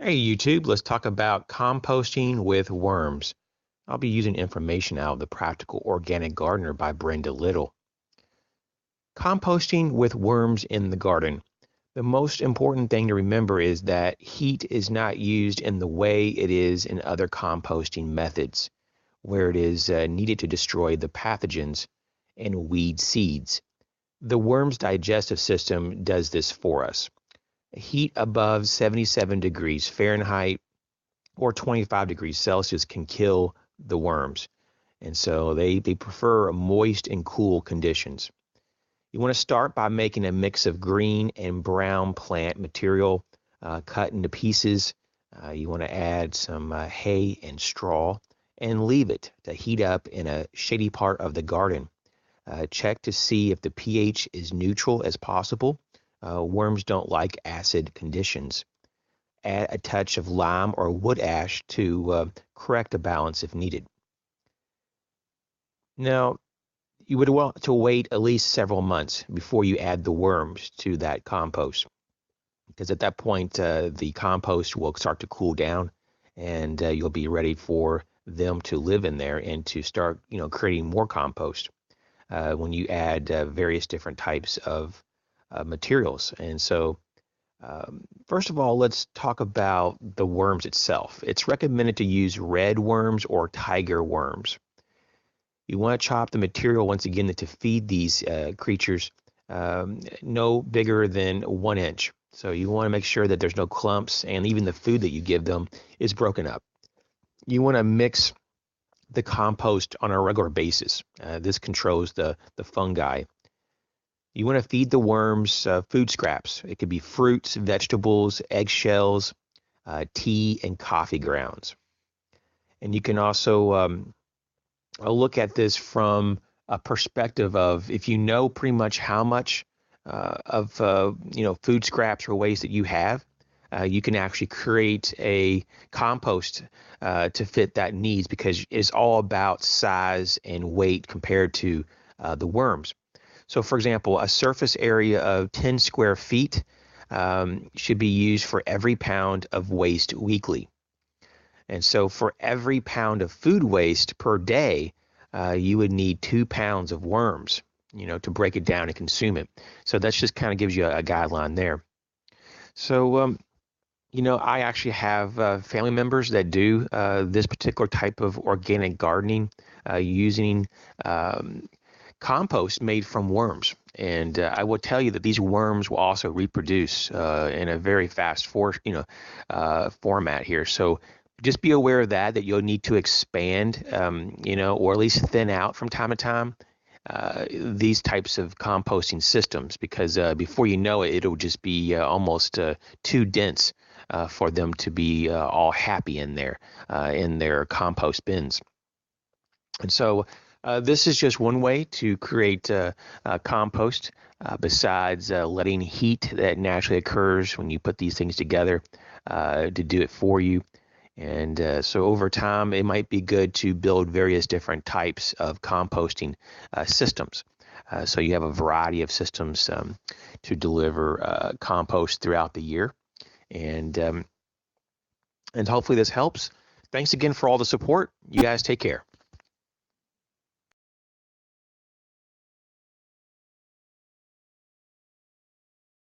Hey YouTube, let's talk about composting with worms. I'll be using information out of The Practical Organic Gardener by Brenda Little. Composting with worms in the garden. The most important thing to remember is that heat is not used in the way it is in other composting methods, where it is needed to destroy the pathogens and weed seeds. The worm's digestive system does this for us. Heat above 77 degrees Fahrenheit or 25 degrees Celsius can kill the worms. And so they prefer moist and cool conditions. You want to start by making a mix of green and brown plant material cut into pieces. You want to add some hay and straw and leave it to heat up in a shady part of the garden. Check to see if the pH is neutral as possible. Worms don't like acid conditions. Add a touch of lime or wood ash to correct the balance if needed. Now, you would want to wait at least several months before you add the worms to that compost, because at that point the compost will start to cool down, and you'll be ready for them to live in there and to start, creating more compost when you add various different types of materials. And so first of all, let's talk about the worms itself. It's recommended to use red worms or tiger worms. You want to chop the material once again to feed these creatures no bigger than 1 inch. So you want to make sure that there's no clumps, and even the food that you give them is broken up. You want to mix the compost on a regular basis. This controls the fungi. You want to feed the worms food scraps. It could be fruits, vegetables, eggshells, tea, and coffee grounds. And you can also look at this from a perspective of, if you know pretty much how much of food scraps or waste that you have, you can actually create a compost to fit that needs, because it's all about size and weight compared to the worms. So, for example, a surface area of 10 square feet should be used for every pound of waste weekly. And so for every pound of food waste per day, you would need 2 pounds of worms, to break it down and consume it. So that just kind of gives you a guideline there. So, I actually have family members that do this particular type of organic gardening using compost made from worms. And I will tell you that these worms will also reproduce in a very fast format here. So just be aware of that you'll need to expand, or at least thin out from time to time these types of composting systems, because before you know it, it'll just be almost too dense for them to be all happy in their compost bins. And so this is just one way to create compost besides letting heat that naturally occurs when you put these things together to do it for you. And so over time, it might be good to build various different types of composting systems. So you have a variety of systems to deliver compost throughout the year. And hopefully this helps. Thanks again for all the support. You guys take care.